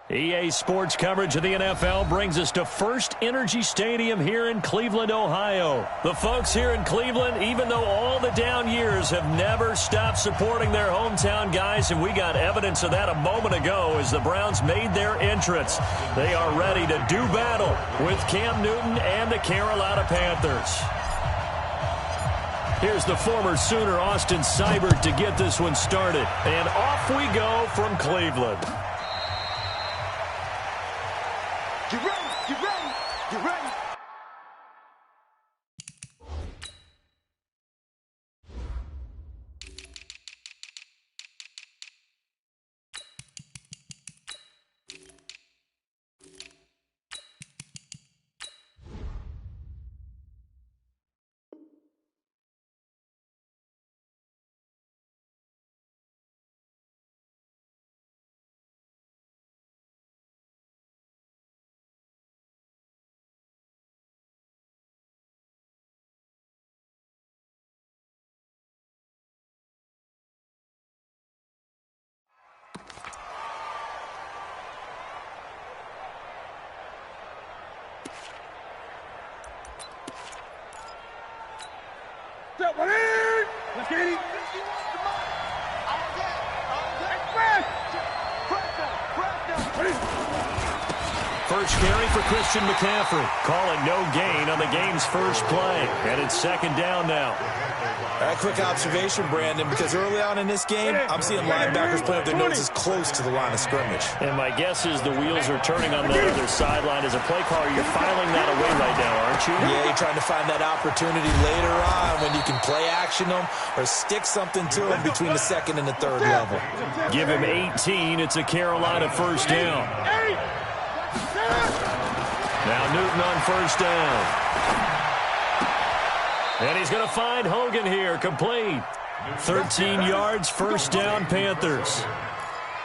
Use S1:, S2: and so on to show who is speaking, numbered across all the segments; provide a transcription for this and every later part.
S1: EA Sports coverage of the NFL brings us to First Energy Stadium here in Cleveland, Ohio. The folks here in Cleveland, even though all the down years, have never stopped supporting their hometown guys, and we got evidence of that a moment ago as the Browns made their entrance. They are ready to do battle with Cam Newton and the Carolina Panthers. Here's the former Sooner Austin Seibert to get this one started. And off we go from Cleveland.
S2: You ready? You ready? You ready? Let's get it.
S1: First carry for Christian McCaffrey. Call it no gain on the game's first play. And it's second down now.
S3: A quick observation, Brandon, because early on in this game, I'm seeing linebackers playing with their noses close to the line of scrimmage.
S1: And my guess is the wheels are turning on the other sideline. As a play caller, you're filing that away right now, aren't you?
S3: Yeah, you're trying to find that opportunity later on when you can play action them or stick something to them between the second and the third level.
S1: Give him 18. It's a Carolina first down. Now Newton on first down. And he's going to find Hogan here, complete. 13 yards, first down, Panthers.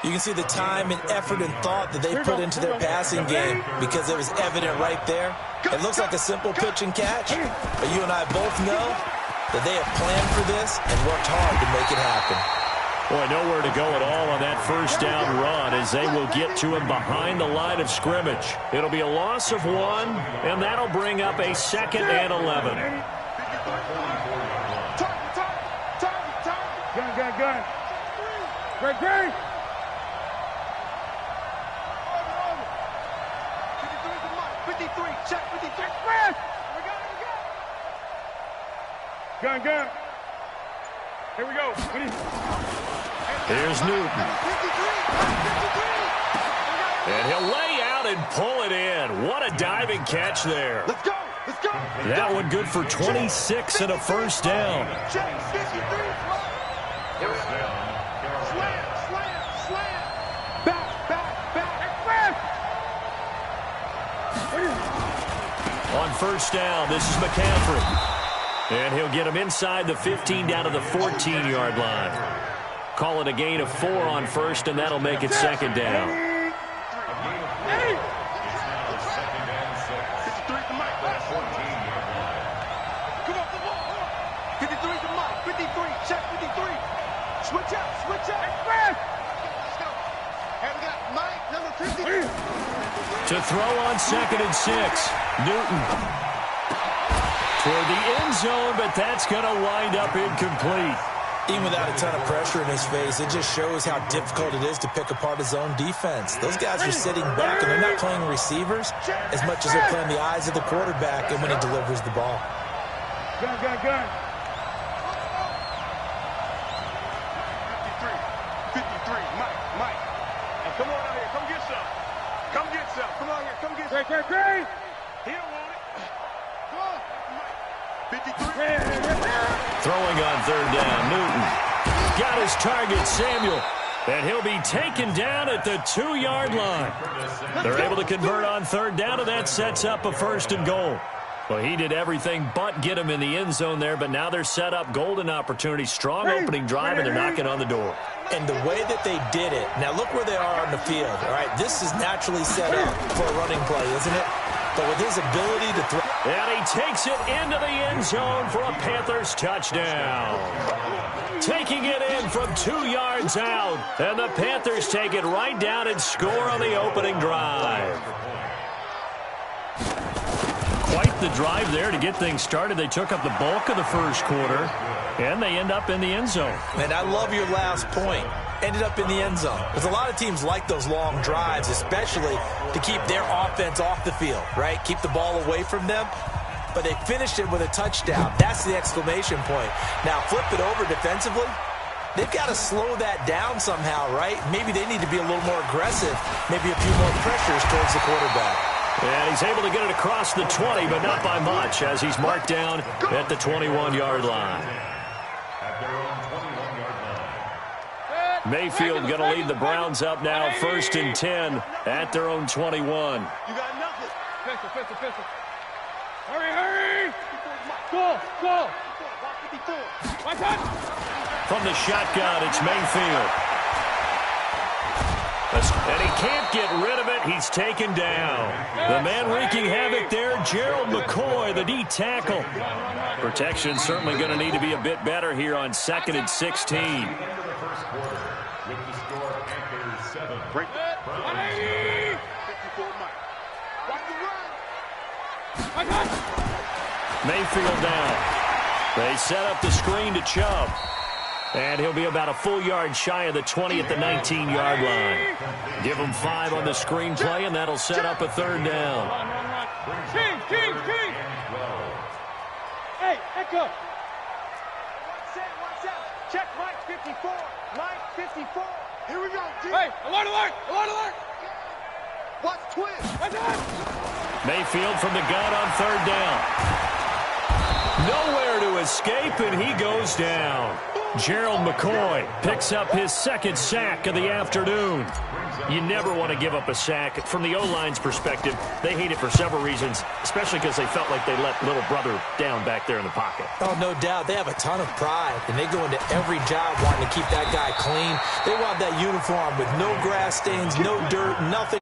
S3: You can see the time and effort and thought that they put into their passing game because it was evident right there. It looks like a simple pitch and catch, but you and I both know that they have planned for this and worked hard to make it happen.
S1: Boy, nowhere to go at all on that first down run as they will get to him behind the line of scrimmage. It'll be a loss of 1, and that'll bring up a second and 11.
S2: Gun. Great. 53, check 53. Gun. Here we go.
S1: Here's Newton. And he'll lay out and pull it in. What a diving catch there.
S2: Let's go.
S1: That one good for 26 and a first down. On first down, this is McCaffrey. And he'll get him inside the 15 down to the 14-yard line. Call it a gain of 4 on first, and that'll make it second down. To throw on second and 6, Newton. Toward the end zone, but that's going to wind up incomplete.
S3: Even without a ton of pressure in his face, it just shows how difficult it is to pick apart his own defense. Those guys are sitting back, and they're not playing receivers as much as they're playing the eyes of the quarterback and when he delivers the ball.
S2: Gun. 53, Mike. Now come on out here. Come get some. Come on here. Come get some. Great. He don't want it. Come on, Mike. 53.
S1: Throwing on third down, Newton. Got his target, Samuel. And he'll be taken down at the 2-yard line. They're able to convert on third down, and that sets up a first and goal. Well, he did everything but get him in the end zone there, but now they're set up golden opportunity. Strong opening drive, and they're knocking on the door.
S3: And the way that they did it, now look where they are on the field. All right, this is naturally set up for a running play, isn't it? but with his ability to throw.
S1: And he takes it into the end zone for a Panthers touchdown. Taking it in from 2 yards out. And the Panthers take it right down and score on the opening drive. Quite the drive there to get things started. They took up the bulk of the first quarter, and they end up in the end zone.
S3: And I love your last point. Ended up in the end zone. Because a lot of teams like those long drives, especially to keep their offense off the field, right? Keep the ball away from them. But they finished it with a touchdown. That's the exclamation point. Now, flip it over defensively. They've got to slow that down somehow, right? Maybe they need to be a little more aggressive. Maybe a few more pressures towards the quarterback.
S1: And he's able to get it across the 20, but not by much, as he's marked down at the 21-yard line. Mayfield going to lead the Browns up now, 1st and 10 at their own 21.
S2: You got nothing. Pistol. Hurry. Go.
S1: From the shotgun, it's Mayfield. And he can't get rid of it. He's taken down. The man wreaking havoc there, Gerald McCoy, the D tackle. Protection certainly going to need to be a bit better here on 2nd and 16.
S2: Break it.
S1: Mayfield down. They set up the screen to Chubb. And he'll be about a full yard shy of the 20 at the 19-yard line. Give him 5 on the screen play, and that'll set up a 3rd down.
S2: King. Hey, echo. Watch out. Check Mike 54. Mike 54. Here we go. Hey, alert. Watch twist.
S1: Mayfield from the gun on 3rd down. Nowhere to escape, and he goes down. Gerald McCoy picks up his 2nd sack of the afternoon. You never want to give up a sack. From the O-line's perspective, they hate it for several reasons, especially because they felt like they let little brother down back there in the pocket.
S3: Oh, no doubt. They have a ton of pride, and they go into every job wanting to keep that guy clean. They want that uniform with no grass stains, no dirt, nothing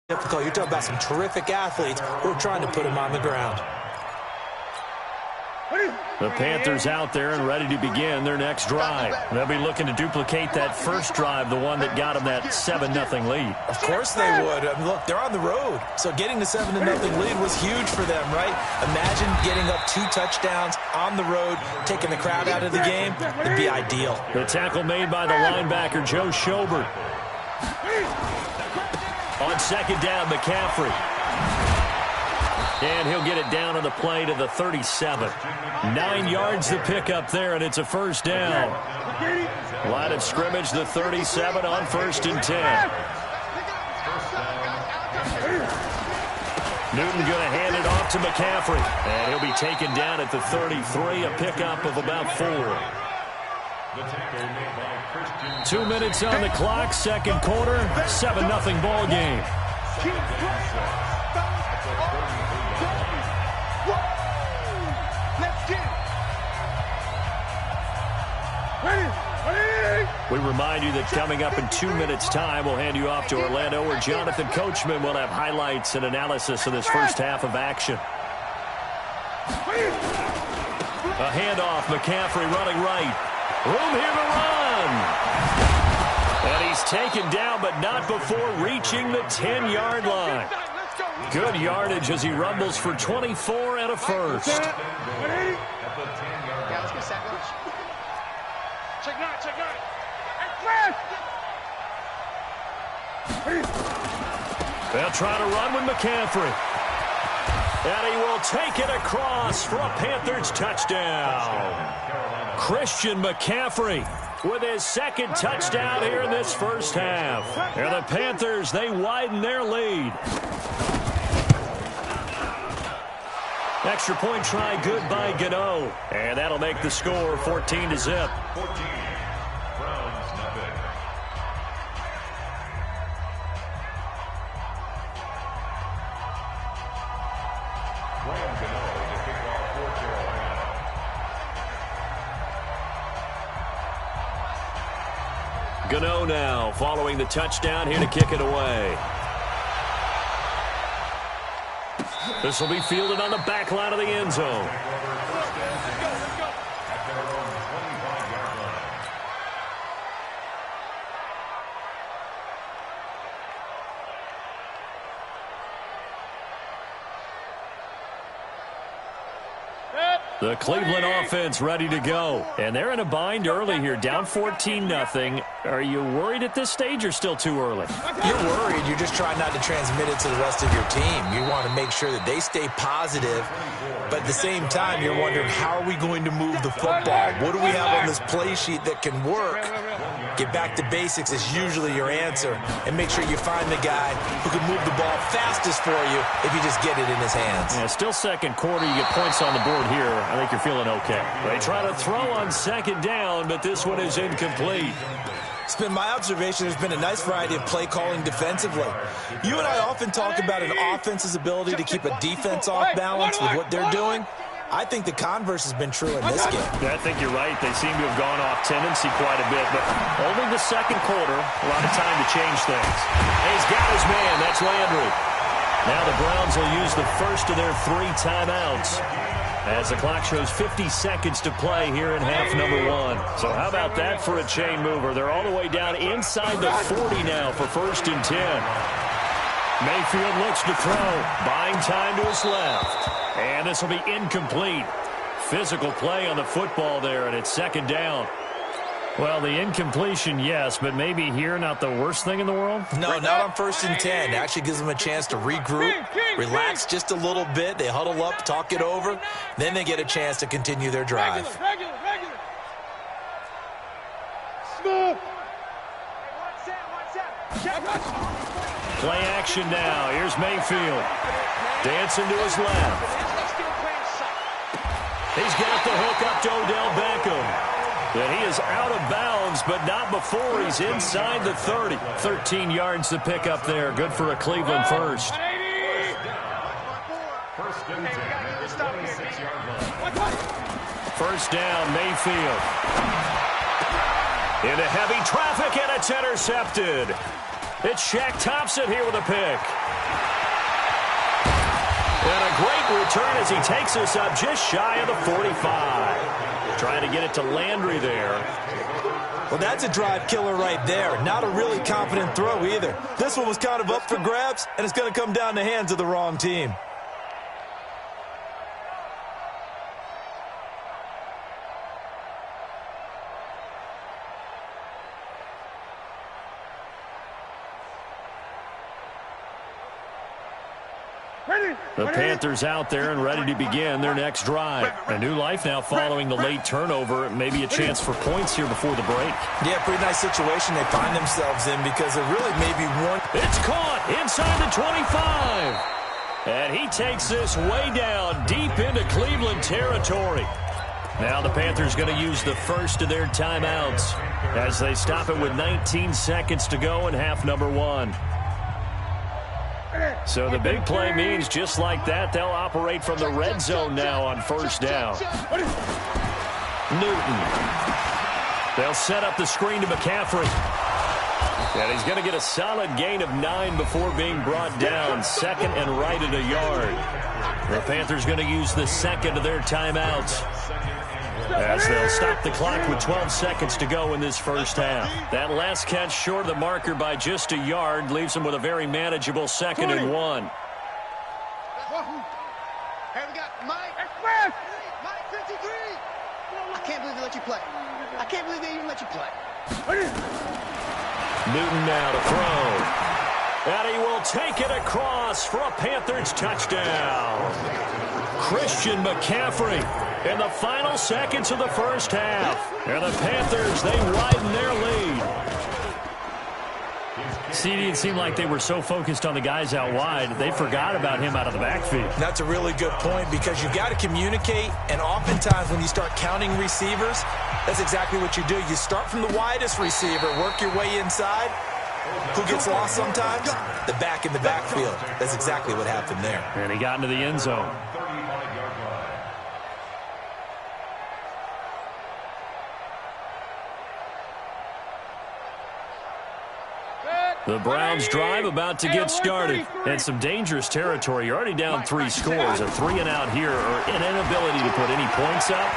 S3: difficult. You're talking about some terrific athletes who are trying to put him on the ground.
S1: The Panthers out there and ready to begin their next drive. They'll be looking to duplicate that first drive, the one that got them that 7-0 lead.
S3: Of course they would. I mean, look, they're on the road. So getting the 7-0 lead was huge for them, right? Imagine getting up 2 touchdowns on the road, taking the crowd out of the game. It'd be ideal.
S1: The tackle made by the linebacker, Joe Schobert. On 2nd down, McCaffrey. And he'll get it down on the play to the 37. 9 yards to pick up there, and it's a 1st down. Line of scrimmage, the 37 on 1st and 10. Newton going to hand it off to McCaffrey. And he'll be taken down at the 33, a pickup of about 4. 2 minutes on the clock, 2nd quarter, 7-0 ball game. We remind you that coming up in 2 minutes' time, we'll hand you off to Orlando, where Jonathan Coachman will have highlights and analysis of this first half of action. A handoff, McCaffrey running right. Room here to run. And he's taken down, but not before reaching the 10-yard line. Good yardage as he rumbles for 24 and a 1st.
S2: Check nine.
S1: They'll try to run with McCaffrey. And he will take it across for a Panthers touchdown. Christian McCaffrey with his 2nd touchdown here in this first half. And the Panthers, they widen their lead. Extra point try good by Gano. And that'll make the score 14-0. Gano now following the touchdown here to kick it away. This will be fielded on the back line of the end zone. The Cleveland offense ready to go. And they're in a bind early here, down 14-0. Are you worried at this stage or still too early?
S3: You're worried. You're just trying not to transmit it to the rest of your team. You want to make sure that they stay positive. But at the same time, you're wondering, how are we going to move the football? What do we have on this play sheet that can work? Get back to basics is usually your answer. And make sure you find the guy who can move the ball fastest for you if you just get it in his hands.
S1: Yeah, still second quarter. You get points on the board here. I think you're feeling okay. They try to throw on second down, but this one is incomplete.
S3: It's been my observation there's been a nice variety of play calling defensively. You and I often talk about an offense's ability to keep a defense off balance with what they're doing. I think the converse has been true in this game.
S1: Yeah, I think you're right. They seem to have gone off tendency quite a bit, but only the second quarter, a lot of time to change things. And he's got his man. That's Landry. Now the Browns will use the first of their 3 timeouts as the clock shows 50 seconds to play here in half number 1. So how about that for a chain mover? They're all the way down inside the 40 now for 1st and 10. Mayfield looks to throw, buying time to his left. And this will be incomplete. Physical play on the football there, and it's 2nd down. Well, the incompletion, yes, but maybe here not the worst thing in the world?
S3: No, not on 1st and 10. It actually gives them a chance to regroup, relax just a little bit. They huddle up, talk it over. Then they get a chance to continue their drive.
S1: Play action now. Here's Mayfield. Dancing to his left. He's got the hook up to Odell Beckham. And he is out of bounds, but not before he's inside the 30. 13 yards to pick up there. Good for a Cleveland first. First down, Mayfield. Into heavy traffic, and it's intercepted. It's Shaq Thompson here with a pick. And a great return as he takes us up just shy of the 45. Trying to get it to Landry there.
S3: Well, that's a drive killer right there. Not a really confident throw either. This one was kind of up for grabs, and it's going to come down the hands of the wrong team.
S1: The Panthers out there and ready to begin their next drive. A new life now following the late turnover. Maybe a chance for points here before the break.
S3: Yeah, pretty nice situation they find themselves in because it really may be one.
S1: It's caught inside the 25. And he takes this way down deep into Cleveland territory. Now the Panthers going to use the first of their timeouts as they stop it with 19 seconds to go in half number 1. So the big play means just like that, they'll operate from the red zone now on 1st down. Newton. They'll set up the screen to McCaffrey. And he's going to get a solid gain of 9 before being brought down. 2nd and right at a yard. The Panthers going to use the second of their timeouts as they'll stop the clock with 12 seconds to go in this first half. That last catch short of the marker by just a yard leaves them with a very manageable 2nd and 1.
S2: Hey, we got Mike. Mike 53. I can't believe they let you play. I can't believe they even let you play.
S1: Newton now to throw. And he will take it across for a Panthers touchdown. Christian McCaffrey in the final seconds of the first half. And the Panthers, they widen their lead. CD, it seemed like they were so focused on the guys out wide, they forgot about him out of the backfield.
S3: That's a really good point because you got to communicate, and oftentimes when you start counting receivers, that's exactly what you do. You start from the widest receiver, work your way inside. Who gets lost sometimes? The back in the backfield. That's exactly what happened there.
S1: And he got into the end zone. The Browns drive about to get started. And some dangerous territory. You're already down 3 scores. A 3-and-out here or an inability to put any points up.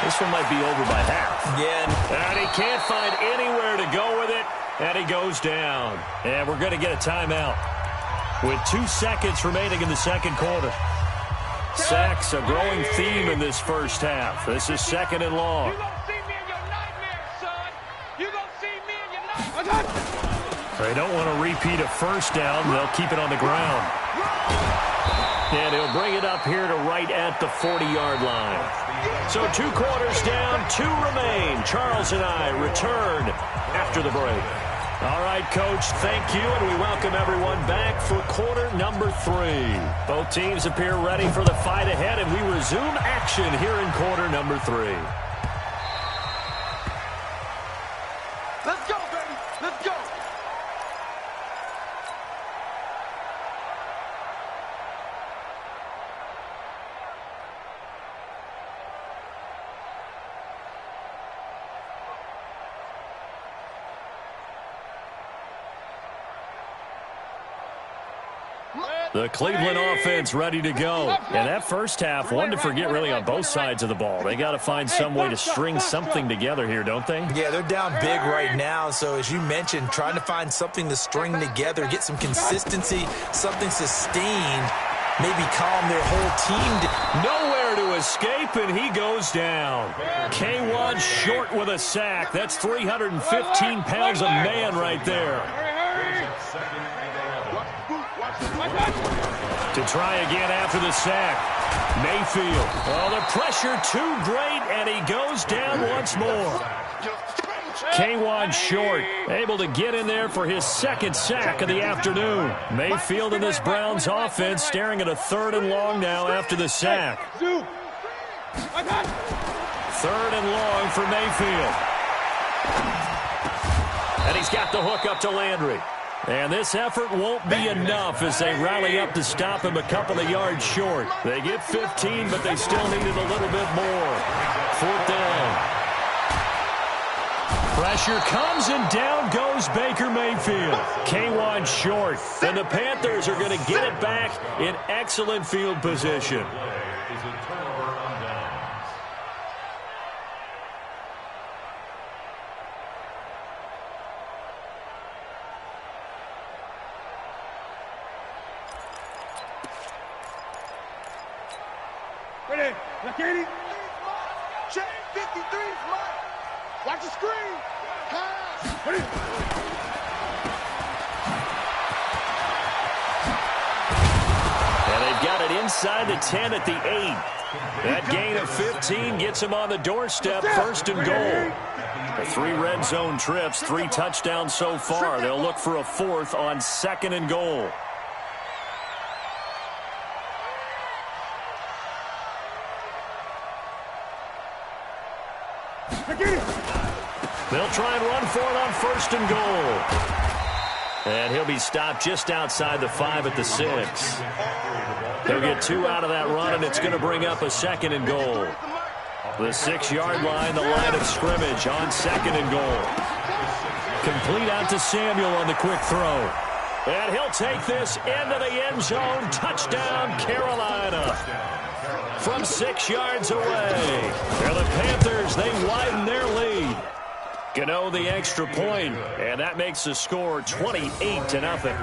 S1: This one might be over by half.
S3: Yeah.
S1: And he can't find anywhere to go with it. And he goes down. And we're going to get a timeout with 2 seconds remaining in the second quarter. Sacks, a growing theme in this first half. This is 2nd and long.
S2: You're going to see me in your nightmares, son. You're going to see me in your nightmares.
S1: They don't want to repeat a first down. They'll keep it on the ground. And he'll bring it up here to right at the 40-yard line. So 2 quarters down, 2 remain. Charles and I return after the break. All right, Coach, thank you, and we welcome everyone back for quarter number 3. Both teams appear ready for the fight ahead, and we resume action here in quarter number 3.
S2: Let's go, baby. Let's go.
S1: The Cleveland offense ready to go. And that first half, one to forget really on both sides of the ball. They got to find some way to string something together here, don't they?
S3: Yeah, they're down big right now. So as you mentioned, trying to find something to string together, get some consistency, something sustained, maybe calm their whole team.
S1: Nowhere to escape, and he goes down. K1 short with a sack. That's 315 pounds of man right there. To try again after the sack. Mayfield. Oh, the pressure too great, and he goes down once more. K1 short, able to get in there for his 2nd sack of the afternoon. Mayfield and this Browns offense staring at a 3rd and long now after the sack. 3rd and long for Mayfield. And he's got the hook up to Landry. And this effort won't be enough as they rally up to stop him a couple of yards short. They get 15, but they still needed a little bit more. 4th down. Pressure comes, and down goes Baker Mayfield. K1 short. And the Panthers are going to get it back in excellent field position.
S2: Ready? Lakini. Check 53. Watch the screen. Pass. Ready?
S1: And they've got it inside the 10 at the 8. That gain of 15 gets them on the doorstep, 1st and goal. The 3 red zone trips, 3 touchdowns so far. They'll look for a 4th on 2nd and goal. They'll try and run for it on 1st and goal. And he'll be stopped just outside the 5 at the 6. They'll get 2 out of that run, and it's going to bring up a 2nd and goal. The 6-yard line, the line of scrimmage on 2nd and goal. Complete out to Samuel on the quick throw. And he'll take this into the end zone. Touchdown, Carolina. From 6 yards away. They're the Panthers. They widen their lead. Gano the extra point, and that makes the score 28-0.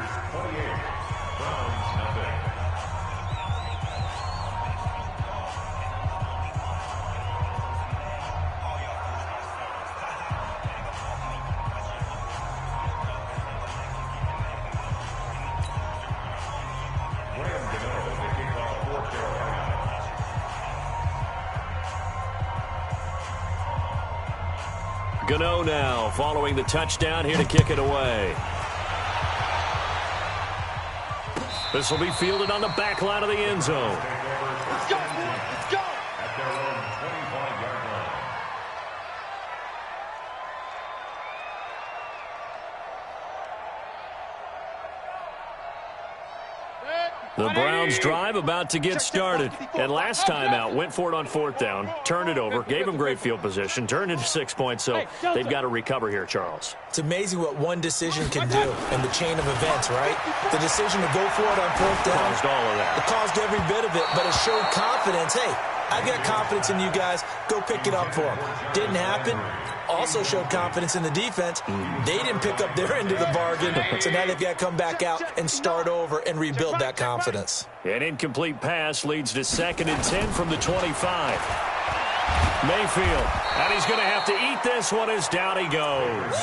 S1: Gano now following the touchdown here to kick it away. This will be fielded on the back line of the end zone.
S2: Let's go, boy. Let's go.
S4: At their own 25-yard line.
S2: Set.
S1: The Browns drive about to get started. And last time out, went for it on 4th down, turned it over, gave them great field position, turned into 6 points, so they've got to recover here, Charles.
S3: It's amazing what one decision can do in the chain of events, right? The decision to go for it on 4th down.
S1: Caused all of that.
S3: It caused every bit of it, but it showed confidence. Hey, I've got confidence in you guys. Go pick it up for them. Didn't happen. Also showed confidence in the defense. They didn't pick up their end of the bargain, so now they've got to come back out and start over and rebuild that confidence.
S1: An incomplete pass leads to 2nd and 10 from the 25. Mayfield, and he's going to have to eat this one as down he goes.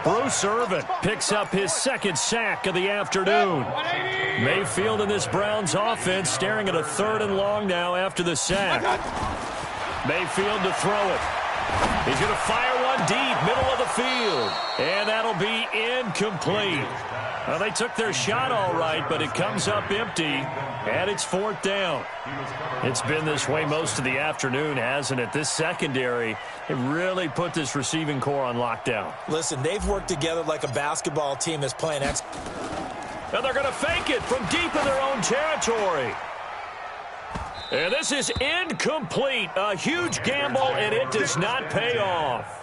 S1: Bruce Irvin picks up his 2nd sack of the afternoon. Mayfield in this Browns offense staring at a 3rd and long now after the sack. Mayfield to throw it. He's going to fire one deep, middle of the field. And that'll be incomplete. Well, they took their shot all right, but it comes up empty, and it's 4th down. It's been this way most of the afternoon, hasn't it? This secondary, it really put this receiving core on lockdown.
S3: Listen, they've worked together like a basketball team that's playing X.
S1: And they're going to fake it from deep in their own territory. And this is incomplete. A huge gamble, and it does not pay off.